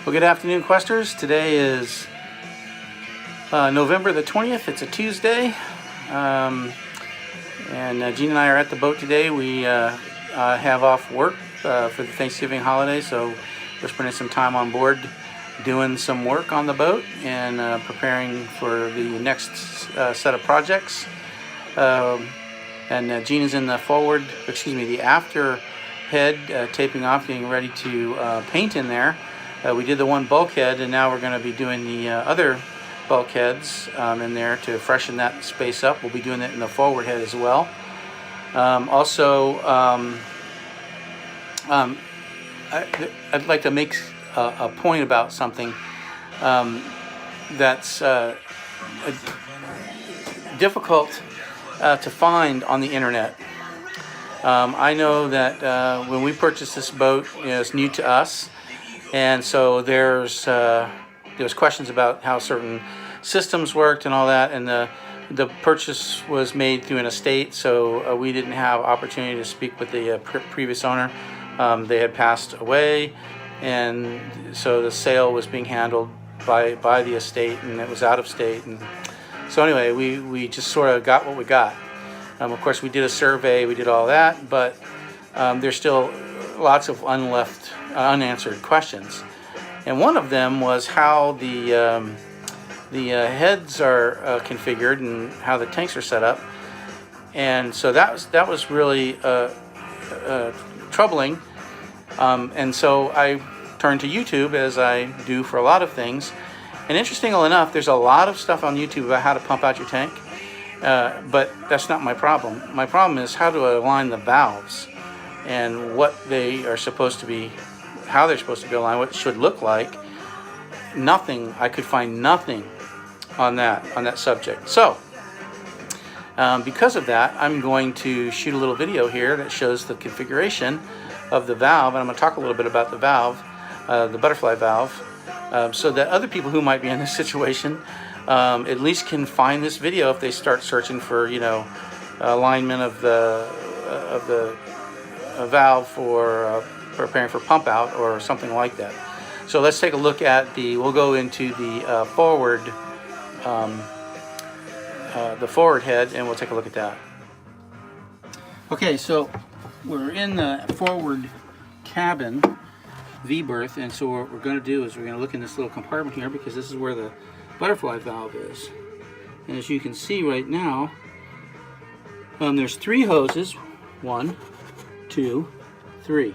Well, good afternoon, Questers. Today is November the 20th. It's a Tuesday. And Gene and I are at the boat today. We have off work for the Thanksgiving holiday, so we're spending some time on board doing some work on the boat and preparing for the next set of projects. And Gene is in the the after head, taping off, getting ready to paint in there. We did the one bulkhead, and now we're going to be doing the other bulkheads in there to freshen that space up. We'll be doing it in the forward head as well. I'd like to make a point about something that's difficult to find on the internet. I know that when we purchased this boat, it's new to us. And so there was questions about how certain systems worked and all that, and the purchase was made through an estate, so we didn't have opportunity to speak with the previous owner. They had passed away, and so the sale was being handled by the estate, and it was out of state. And so anyway, we just sort of got what we got. Of course, we did a survey, we did all that, but there's still lots of unanswered questions, and one of them was how the heads are configured and how the tanks are set up. And so that was really troubling, and so I turned to YouTube, as I do for a lot of things. And interestingly enough, there's a lot of stuff on YouTube about how to pump out your tank, but that's not my problem. My problem is how to align the valves and what they are supposed to be, how they're supposed to be aligned, what it should look like. Nothing, I could find nothing on that subject. So because of that, I'm going to shoot a little video here that shows the configuration of the valve, and I'm going to talk a little bit about the valve, the butterfly valve, so that other people who might be in this situation at least can find this video if they start searching for, alignment of the valve for preparing for pump out or something like that. So let's take a look at we'll go into the forward head, and we'll take a look at that. Okay, so we're in the forward cabin V-berth, and so what we're going to do is we're going to look in this little compartment here, because this is where the butterfly valve is. And as you can see right now, there's 3 hoses, 1, 2, 3.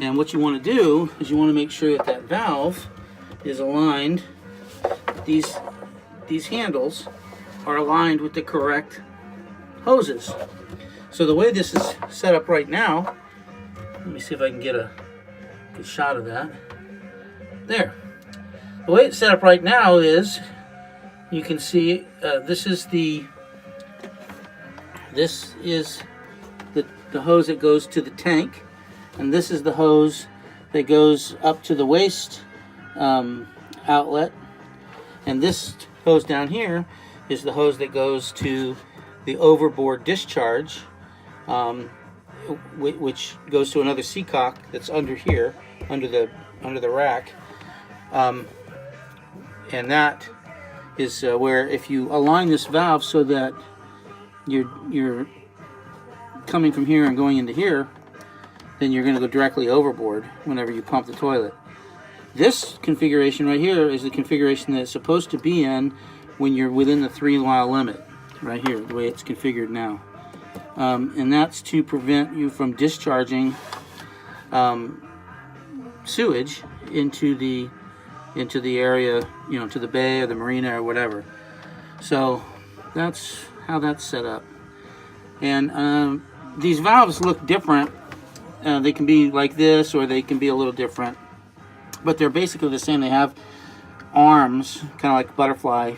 And what you want to do is you want to make sure that that valve is aligned. These handles are aligned with the correct hoses. So the way this is set up right now, let me see if I can get a good shot of that. There. The way it's set up right now is, you can see this is the hose that goes to the tank, and this is the hose that goes up to the waste outlet, and this hose down here is the hose that goes to the overboard discharge, which goes to another seacock that's under here, under the rack, and that is where, if you align this valve so that you're coming from here and going into here, then you're going to go directly overboard whenever you pump the toilet. This configuration right here is the configuration that it's supposed to be in when you're within the 3-mile limit, right here, the way it's configured now. And that's to prevent you from discharging sewage into the area, to the bay or the marina or whatever. So that's how that's set up. And these valves look different. They can be like this, or they can be a little different, but they're basically the same. They have arms, kind of like butterfly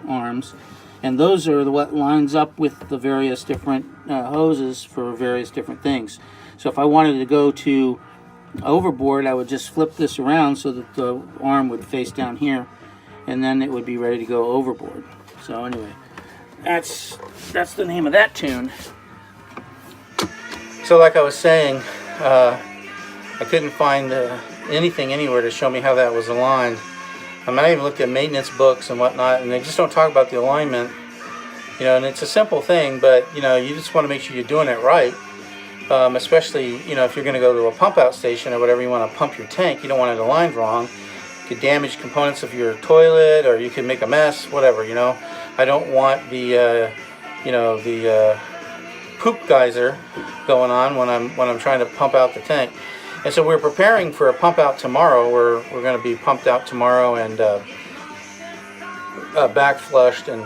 arms, and those are what lines up with the various different hoses for various different things. So if I wanted to go to overboard, I would just flip this around so that the arm would face down here, and then it would be ready to go overboard. So anyway, that's the name of that tune. So like I was saying, I couldn't find anything anywhere to show me how that was aligned. I mean, I even looked at maintenance books and whatnot, and they just don't talk about the alignment. You know, and it's a simple thing, but you know, you just want to make sure you're doing it right. Especially, you know, if you're going to go to a pump out station or whatever, you want to pump your tank, you don't want it aligned wrong. You could damage components of your toilet, or you could make a mess, whatever, you know. I don't want the, you know, the poop geyser going on when I'm trying to pump out the tank. And so we're preparing for a pump out tomorrow. We're going to be pumped out tomorrow and back flushed and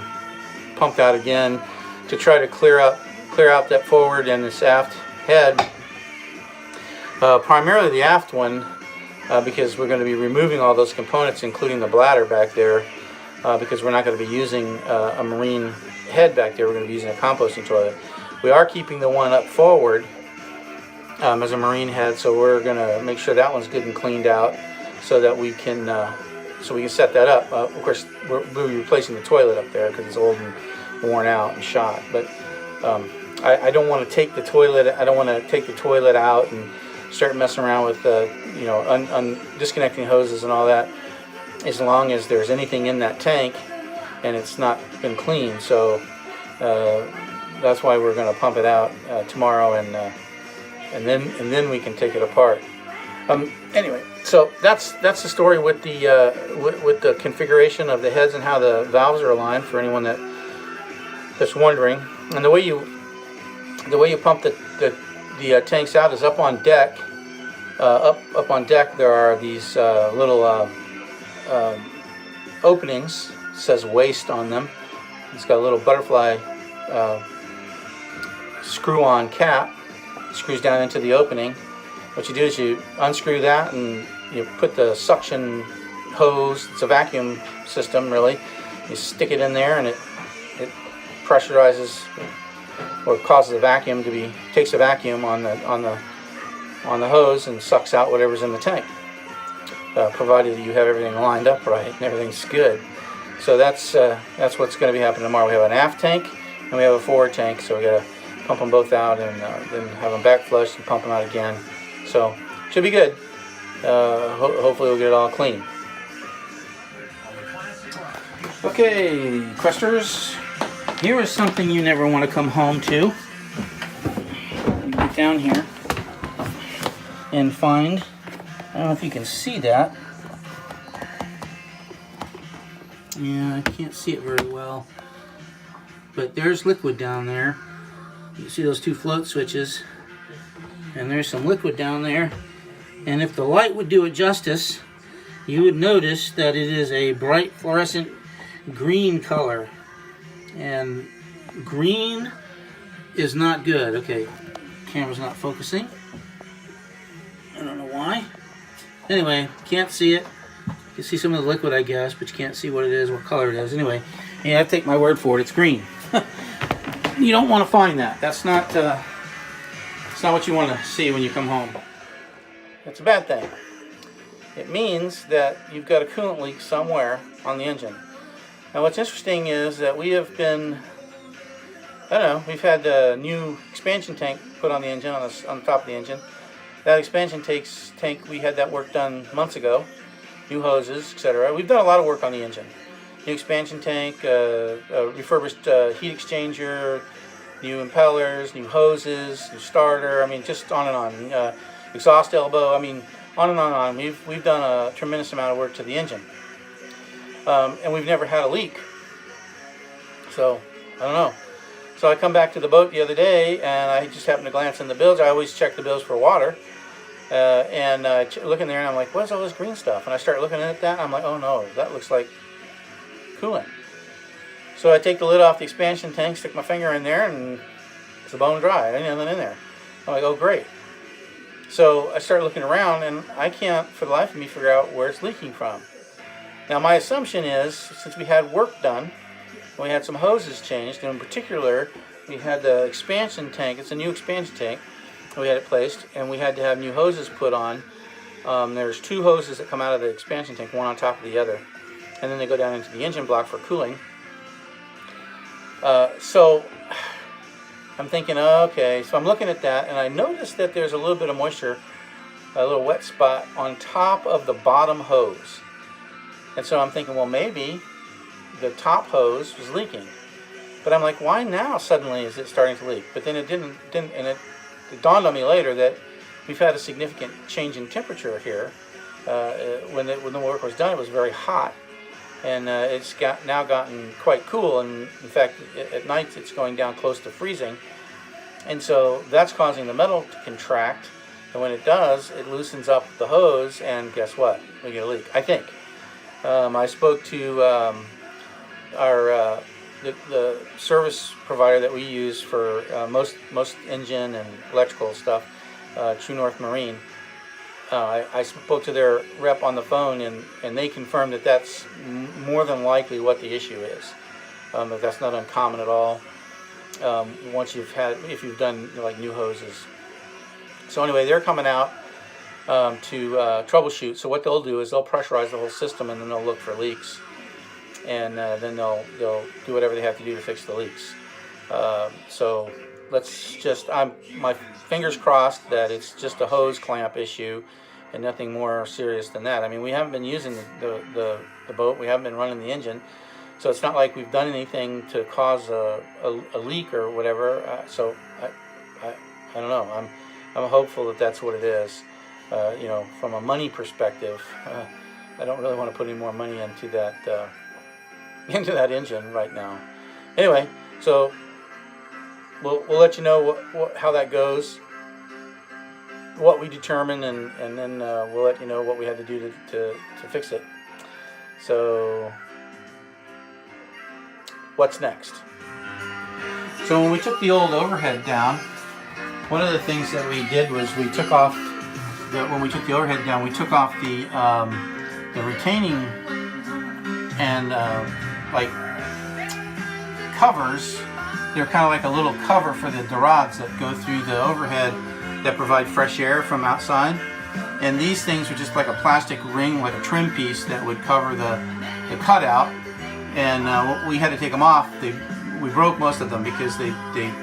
pumped out again to try to clear out that forward and this aft head, primarily the aft one, because we're going to be removing all those components, including the bladder back there, because we're not going to be using a marine head back there. We're going to be using a composting toilet. We are keeping the one up forward as a marine head, so we're going to make sure that one's good and cleaned out so that we can set that up. Of course, we'll be replacing the toilet up there because it's old and worn out and shot, but I don't want to take the toilet. I don't want to take the toilet out and start messing around with you know, disconnecting hoses and all that, as long as there's anything in that tank and it's not been cleaned. So that's why we're going to pump it out tomorrow, and then we can take it apart. Anyway, so that's the story with the configuration of the heads and how the valves are aligned for anyone that's wondering. And the way you pump the tanks out is up on deck. Up on deck there are these little openings. It says waste on them. It's got a little butterfly screw-on cap. It screws down into the opening. What you do is you unscrew that and you put the suction hose. It's a vacuum system, really. You stick it in there and it pressurizes, or causes a vacuum to be, takes a vacuum on the hose and sucks out whatever's in the tank, provided that you have everything lined up right and everything's good. So that's what's going to be happening tomorrow. We have an aft tank and we have a forward tank, so we got to pump them both out and then have them back flushed and pump them out again. So should be good. Hopefully we'll get it all clean. Okay, Questers. Here is something you never want to come home to. You get down here and find, I don't know if you can see that. Yeah, I can't see it very well. But there's liquid down there. You can see those two float switches. And there's some liquid down there. And if the light would do it justice, you would notice that it is a bright fluorescent green color. And green is not good. Okay, camera's not focusing. I don't know why. Anyway, can't see it. You can see some of the liquid, I guess, but you can't see what it is, what color it is. Anyway, you have to take my word for it. It's green. You don't want to find that. That's not what you want to see when you come home. That's a bad thing. It means that you've got a coolant leak somewhere on the engine. Now what's interesting is that we have been, I don't know, we've had a new expansion tank put on the engine, on the top of the engine. That expansion tank, we had that work done months ago. New hoses, etc. We've done a lot of work on the engine. New expansion tank, refurbished heat exchanger, new impellers, new hoses, new starter, I mean just on and on. Exhaust elbow, I mean on and on and on. We've done a tremendous amount of work to the engine. And we've never had a leak. So, I don't know. So I come back to the boat the other day and I just happened to glance in the bills. I always check the bills for water. And look in there and I'm like, what's all this green stuff? And I start looking at that and I'm like, oh no, that looks like coolant. So I take the lid off the expansion tank, stick my finger in there, and it's a bone dry. There ain't nothing in there. I'm like, oh great. So I start looking around and I can't for the life of me figure out where it's leaking from. Now my assumption is, since we had work done, we had some hoses changed, and in particular we had the expansion tank, it's a new expansion tank, we had it placed, and we had to have new hoses put on. There's two hoses that come out of the expansion tank, one on top of the other, and then they go down into the engine block for cooling. So I'm thinking, okay, so I'm looking at that, and I noticed that there's a little bit of moisture a little wet spot on top of the bottom hose. And so I'm thinking, well, maybe the top hose was leaking. But I'm like, why now suddenly is it starting to leak? But then it didn't and it dawned on me later that we've had a significant change in temperature here. When the work was done, it was very hot, and it's now gotten quite cool. And in fact, at night it's going down close to freezing, and so that's causing the metal to contract. And when it does, it loosens up the hose, and guess what? We get a leak. I think. I spoke to our the service provider that we use for most engine and electrical stuff, True North Marine. I spoke to their rep on the phone, and they confirmed that that's more than likely what the issue is. That that's not uncommon at all. Once if you've done like new hoses. So anyway, they're coming out to troubleshoot. So what they'll do is they'll pressurize the whole system, and then they'll look for leaks, and then they'll do whatever they have to do to fix the leaks. So let's just, my fingers crossed that it's just a hose clamp issue and nothing more serious than that. I mean, we haven't been using the boat, we haven't been running the engine, so it's not like we've done anything to cause a leak or whatever. So I don't know. I'm hopeful that that's what it is. You know, from a money perspective, I don't really want to put any more money into that engine right now. Anyway, so we'll let you know how that goes, what we determine, and then we'll let you know what we had to do to fix it. So what's next? So when we took the old overhead down, one of the things that we did was we took off when we took the overhead down, we took off the retaining and like covers. They're kind of like a little cover for the rods that go through the overhead that provide fresh air from outside. And these things are just like a plastic ring, like a trim piece that would cover the cutout. And we had to take them off. We broke most of them because they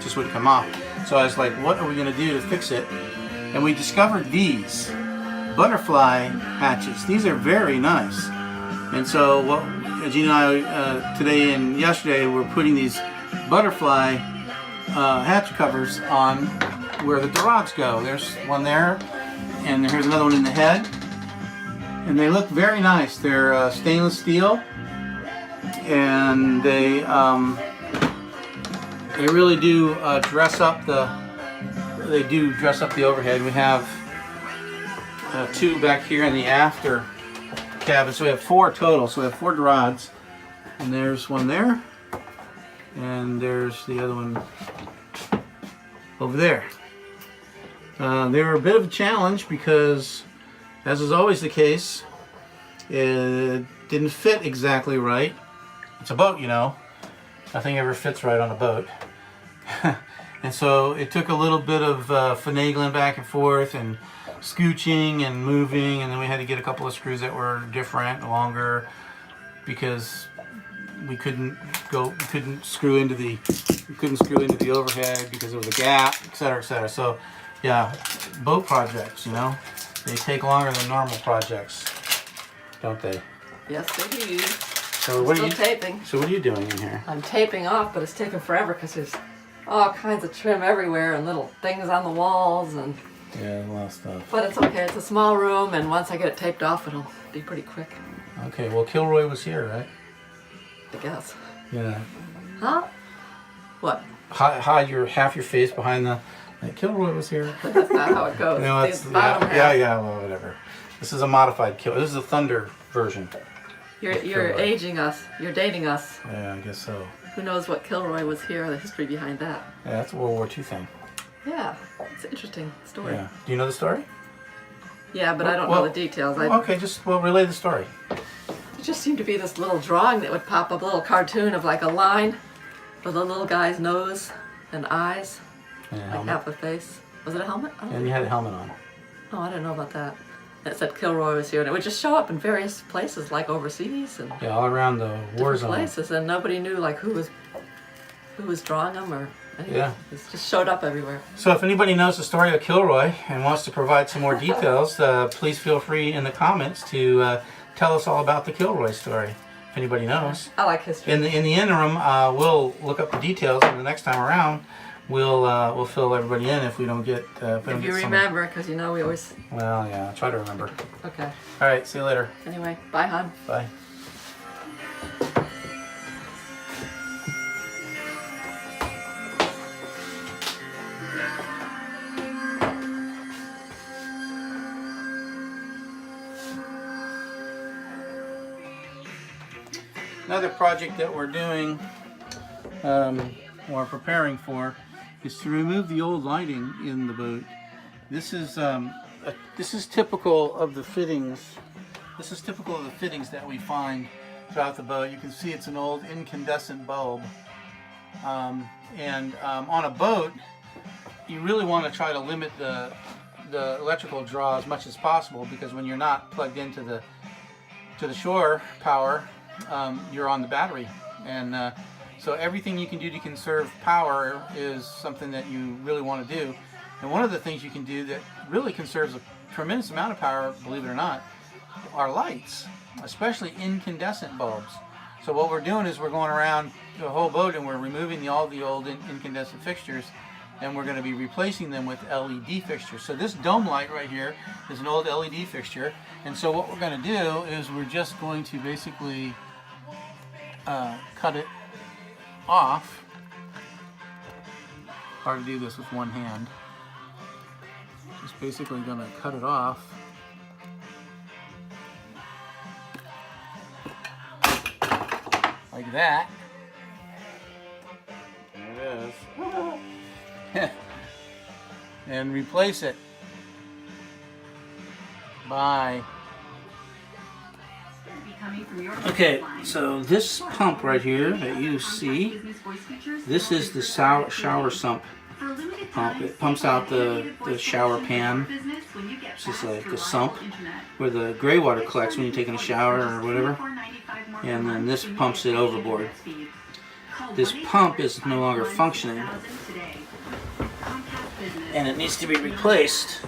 just wouldn't come off. So I was like, what are we going to do to fix it? And we discovered these butterfly hatches. These are very nice. And so Gene and I today and yesterday were putting these butterfly hatch covers on where the rods go. There's one there, and here's another one in the head. And they look very nice. They're stainless steel, and they really do dress up the. They do dress up the overhead. We have two back here in the after cabin, so we have four total. So we have four rods, and there's one there, and there's the other one over there. They were a bit of a challenge because, as is always the case, it didn't fit exactly right. It's a boat, you know. Nothing ever fits right on a boat. And so it took a little bit of finagling back and forth and scooching and moving, and then we had to get a couple of screws that were different, longer, because we couldn't screw into the overhead because there was a gap, etc., etc. So yeah, boat projects, you know, they take longer than normal projects, don't they? Yes, they do. So what are you taping? So what are you doing in here? I'm taping off, but it's taking forever because there's all kinds of trim everywhere and little things on the walls and. Yeah, a lot of stuff. But it's okay. It's a small room, and once I get it taped off, it'll be pretty quick. Okay. Well, Kilroy was here, right? I guess. Yeah. Huh? What? Hide half your face behind the. Kilroy was here. That's not how it goes. You know, yeah. Well, whatever. This is a modified Kilroy. This is a Thunder version. You're aging us. You're dating us. Yeah, I guess so. Who knows what Kilroy was here? The history behind that. Yeah, that's a World War II thing. Yeah, it's an interesting story. Yeah. Do you know the story? Yeah, but I don't know the details. Okay, relay the story. It just seemed to be this little drawing that would pop up, a little cartoon of like a line with a little guy's nose and eyes, like half a face. Was it a helmet? And you had a helmet on. Oh, I didn't know about that. It said Kilroy was here, and it would just show up in various places, like overseas and all around the war zone. Places, and nobody knew like who was drawing them or Yeah. It's just showed up everywhere. So if anybody knows the story of Kilroy and wants to provide some more details, please feel free in the comments to tell us all about the Kilroy story. If anybody knows. I like history. In the interim, we'll look up the details, and the next time around, we'll fill everybody in if we don't get. If you remember, because you know we always. Well, yeah, I'll try to remember. Okay. All right. See you later. Anyway, bye, hon. Bye. Another project that we're doing, or preparing for, is to remove the old lighting in the boat. This is typical of the fittings. This is typical of the fittings that we find throughout the boat. You can see it's an old incandescent bulb, on a boat, you really want to try to limit the electrical draw as much as possible, because when you're not plugged into the shore power, you're on the battery, and so everything you can do to conserve power is something that you really want to do. And one of the things you can do that really conserves a tremendous amount of power, believe it or not, are lights, especially incandescent bulbs. So what we're doing is we're going around the whole boat and we're removing all the old incandescent fixtures, and we're going to be replacing them with LED fixtures. So this dome light right here is an old LED fixture, and so what we're going to do is we're just going to basically cut it off. Hard to do this with one hand. Just basically going to cut it off. Like that. There it is. And replace it by... Okay, so this pump right here that you see, this is the shower sump pump. It pumps out the shower pan. This is like the sump where the gray water collects when you're taking a shower or whatever. And then this pumps it overboard. This pump is no longer functioning, and it needs to be replaced.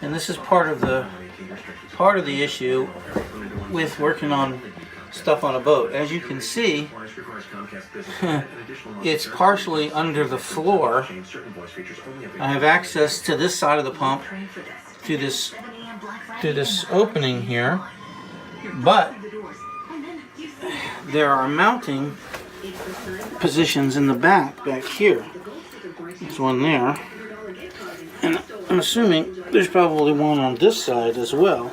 And this is part of the issue with working on stuff on a boat. As you can see, it's partially under the floor. I have access to this side of the pump through this opening here, but there are mounting positions in the back here. There's one there, and I'm assuming there's probably one on this side as well,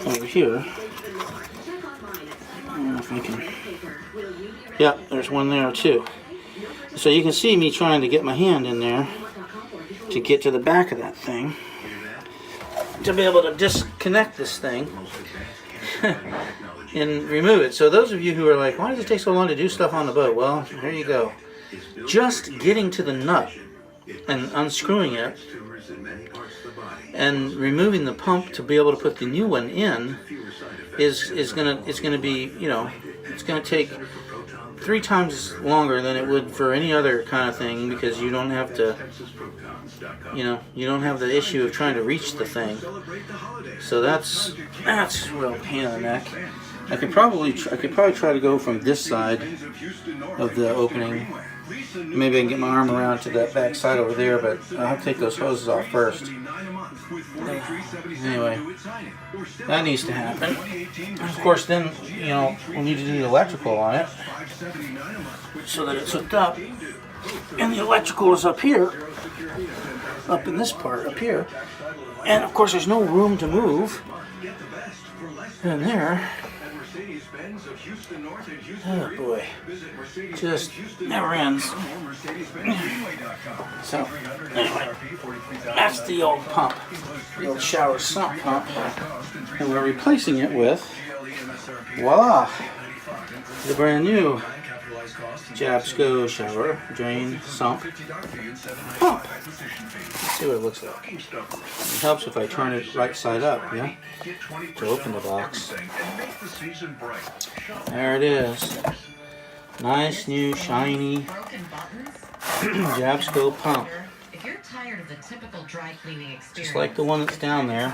over here. I don't know if I can. Yeah, there's one there too. So you can see me trying to get my hand in there to get to the back of that thing, to be able to disconnect this thing and remove it. So those of you who are like, why does it take so long to do stuff on the boat? Well, there you go. Just getting to the nut and unscrewing it and removing the pump to be able to put the new one in is gonna be, you know, it's gonna take 3 times longer than it would for any other kind of thing, because you don't have to, you know, you don't have the issue of trying to reach the thing. So that's a real pain in the neck. I could probably try to go from this side of the opening. Maybe I can get my arm around to that back side over there, but I'll have to take those hoses off first. Anyway, that needs to happen. Of course, then, you know, we'll need to do the electrical on it so that it's hooked up. And the electrical is up here, up in this part up here. And of course, there's no room to move in there. Oh boy, just never ends. So anyway, that's the old pump, the old shower sump pump, and we're replacing it with, voila, the brand new Jabsco shower drain sump pump. Let's see what it looks like. It helps if I turn it right side up, yeah, to open the box. There it is. Nice, new, shiny Jab scope pump. If you're tired of the typical dry cleaning experience, Just like the one that's down there.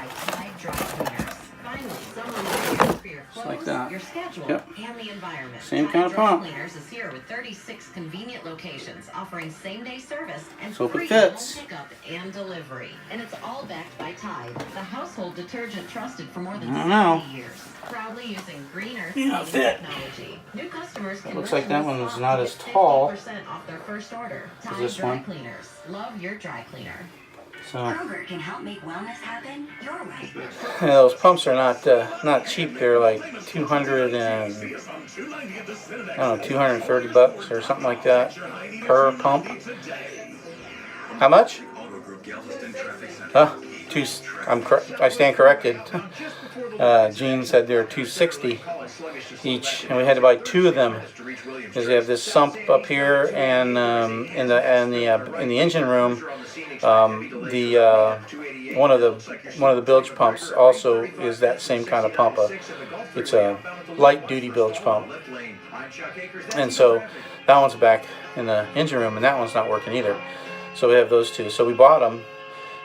Dry cleaners. Finally, someone who cares for your clothes, like that. your schedule, Yep. and the environment. Same kind of pump. Dry Cleaners is here with 36 convenient locations offering same-day service and So if it free fits. home pickup and delivery. And it's all backed by Tide, the household detergent trusted for more than I don't know. 70 years. Proudly using green earth May not fit. technology. New customers can Looks like that one was shop not to as get tall 50% off their first order. as Tide this Dry one. Cleaners. Love your dry cleaner. So Kroger can help make wellness happen your way. yeah, those pumps are not cheap. They're like 200 and I don't know, 230 bucks or something like that per pump. How much? Huh? I stand corrected. Gene said they're 260 each, and we had to buy 2 of them because we have this sump up here, and in the engine room, one of the bilge pumps also is that same kind of pump. It's a light duty bilge pump, and so that one's back in the engine room, and that one's not working either. So we have those 2. So we bought them.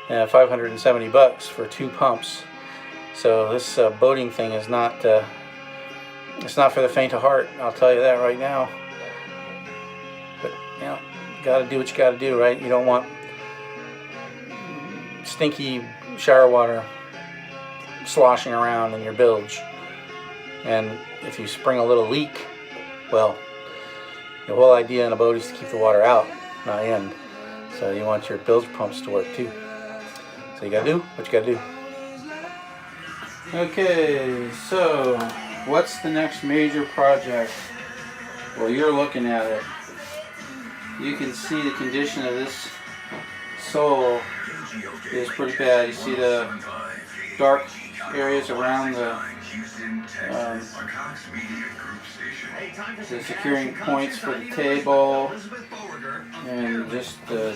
570 bucks for 2 pumps. So this boating thing is not it's not for the faint of heart, I'll tell you that right now. But you know, gotta do what you gotta do, right? You don't want stinky shower water sloshing around in your bilge, and if you spring a little leak, well, the whole idea in a boat is to keep the water out, not in. So you want your bilge pumps to work too. So you gotta do what you gotta do. Okay, so what's the next major project? Well, you're looking at it. You can see the condition of this sole is pretty bad. You see the dark areas around the securing points for the table, and just the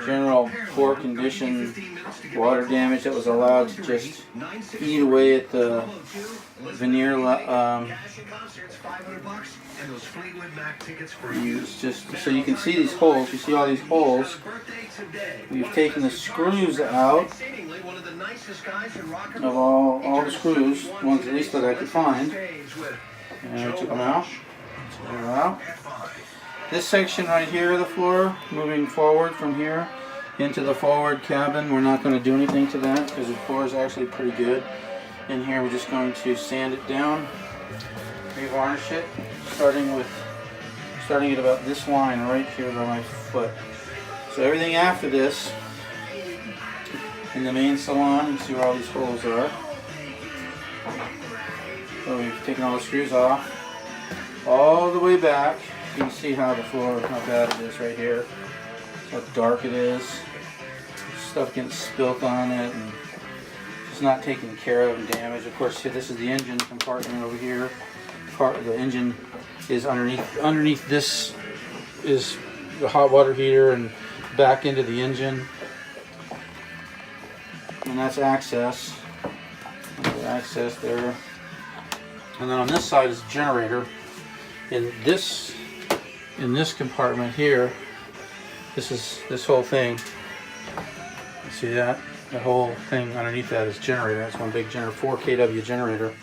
general poor condition, water damage that was allowed to just eat away at the veneer. It's just so you can see these holes. You see all these holes. We've taken the screws out of all the screws, ones at least that I could find, and I took them out. So they're out. This section right here of the floor, moving forward from here into the forward cabin, we're not going to do anything to that because the floor is actually pretty good. In here, we're just going to sand it down, revarnish it, starting at about this line right here by my foot. So everything after this, in the main salon, you see where all these holes are. So we've taken all the screws off, all the way back. You can see how the floor, how bad it is right here. How dark it is. Stuff getting spilt on it and just not taken care of and damaged. Of course, this is the engine compartment over here. Part of the engine is underneath. Underneath this is the hot water heater and back into the engine. And that's access. Access there. And then on this side is the generator. In this compartment here, this whole thing. You see that? The whole thing underneath that is generator. That's one big generator, 4 kW generator.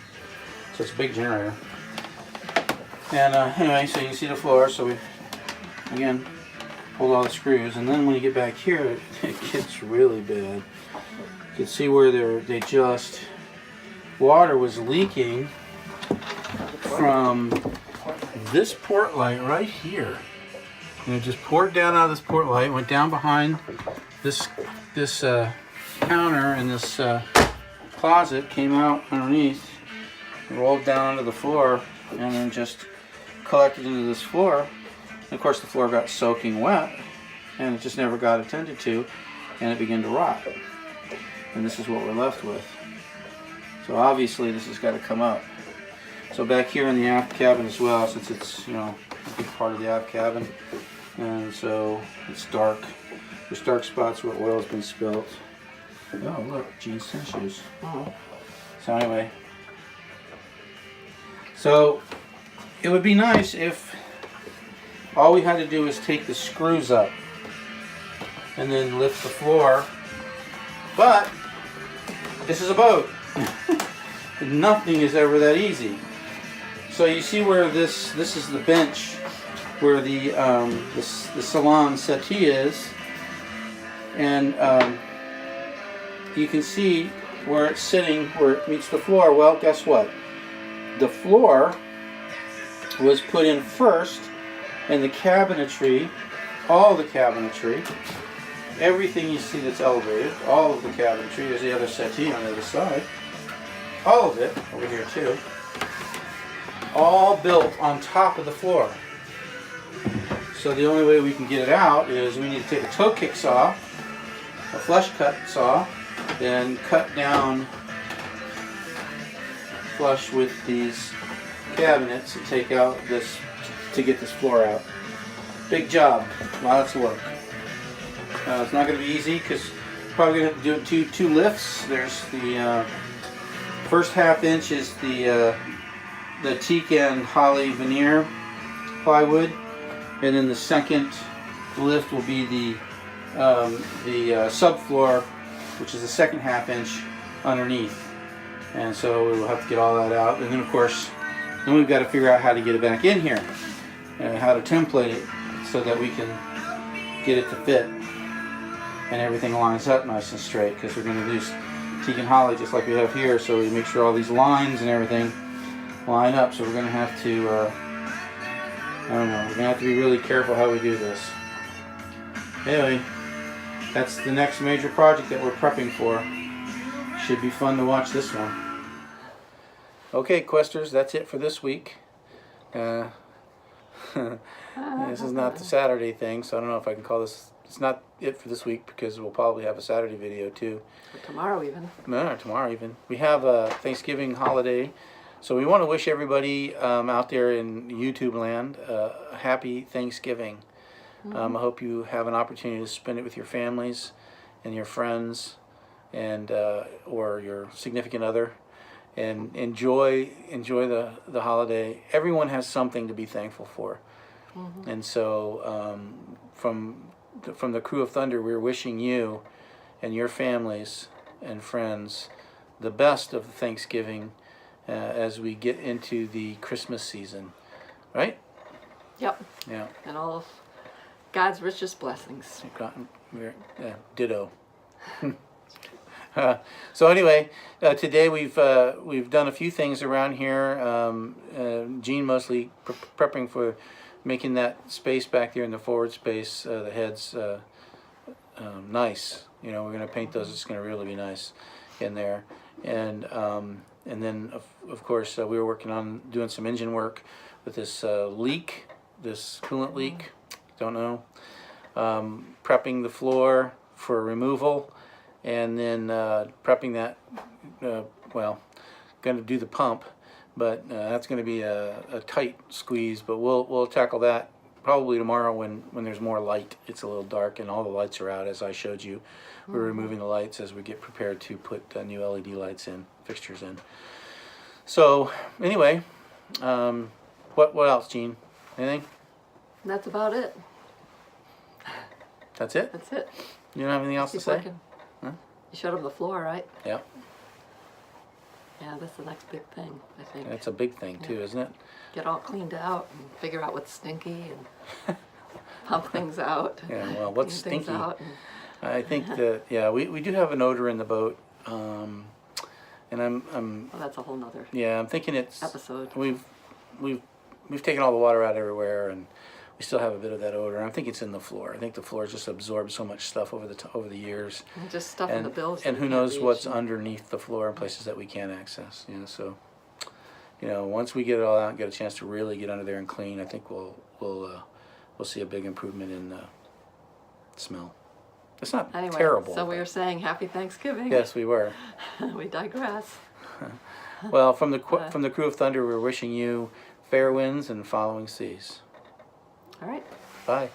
So it's a big generator. And anyway, so you can see the floor. So we again pulled all the screws, and then when you get back here, it gets really bad. You can see where water was leaking from this port light right here. And it just poured down out of this port light, went down behind this counter and this closet, came out underneath, rolled down onto the floor, and then just collected into this floor. And of course the floor got soaking wet, and it just never got attended to, and it began to rot. And this is what we're left with. So obviously this has got to come up. So back here in the aft cabin as well, since it's, you know, a big part of the aft cabin, and so it's dark. There's dark spots where oil has been spilt. Oh look, jeans tennis shoes. Oh. So anyway, so it would be nice if all we had to do is take the screws up and then lift the floor. But this is a boat. Nothing is ever that easy. So you see where this is the bench where the salon settee is, and you can see where it's sitting, where it meets the floor. Well, guess what? The floor was put in first, and the cabinetry, all the cabinetry, everything you see that's elevated, all of the cabinetry, there's the other settee on the other side, all of it, over here too, all built on top of the floor. So the only way we can get it out is we need to take a toe kick saw, a flush cut saw, and cut down flush with these cabinets and take out this, to get this floor out. Big job, lots of work. It's not going to be easy because probably going to have to do it two lifts. There's the first half inch is the teak and holly veneer plywood, and then the second lift will be the subfloor, which is the second half inch underneath. And so we'll have to get all that out, and then of course, then we've got to figure out how to get it back in here, and how to template it so that we can get it to fit, and everything lines up nice and straight. Because we're going to do teak and holly just like we have here, so we make sure all these lines and everything line up. So we're going to have to, I don't know, we're going to have to be really careful how we do this. Anyway, that's the next major project that we're prepping for. Should be fun to watch this one. Okay, Questers, that's it for this week. This is not the Saturday thing, so I don't know if I can call this. It's not it for this week because we'll probably have a Saturday video too. Or tomorrow even. No, tomorrow even. We have a Thanksgiving holiday, so we want to wish everybody out there in YouTube land a happy Thanksgiving. I hope you have an opportunity to spend it with your families and your friends, and or your significant other, and enjoy the holiday. Everyone has something to be thankful for, and so from the Crew of Thunder, we're wishing you and your families and friends the best of Thanksgiving as we get into the Christmas season, right? Yep. Yeah. And all of God's richest blessings. Ditto. So anyway, today we've done a few things around here. Gene mostly prepping for making that space back there in the forward space, the heads, nice. You know, we're going to paint those. It's going to really be nice in there. And then of course we were working on doing some engine work with this leak, this coolant leak. Don't know. Prepping the floor for removal. And then prepping that, well, going to do the pump, but that's going to be a tight squeeze. But we'll tackle that probably tomorrow when there's more light. It's a little dark and all the lights are out, as I showed you. We're removing the lights as we get prepared to put new LED lights in, fixtures in. So anyway, what else, Gene? Anything? That's about it. That's it? That's it. You don't have anything else to say? Working. You showed them the floor, right? Yeah. Yeah, that's the next big thing, I think. It's a big thing too, isn't it? Get all cleaned out and figure out what's stinky and pump things out. Yeah, well, what's clean things stinky? out and I think that, yeah, we do have an odor in the boat, and I'm well, that's a whole nother I'm thinking it's episode. We've taken all the water out everywhere, and we still have a bit of that odor. I think it's in the floor. I think the floor just absorbed so much stuff over the years. And just stuff in the bills. And who knows what's underneath the floor in places that we can't access. You know, so once we get it all out and get a chance to really get under there and clean, I think we'll see a big improvement in smell. It's not anyway, terrible. So we were saying Happy Thanksgiving. Yes, we were. We digress. Well, from the Crew of Thunder, we're wishing you fair winds and following seas. All right. Bye.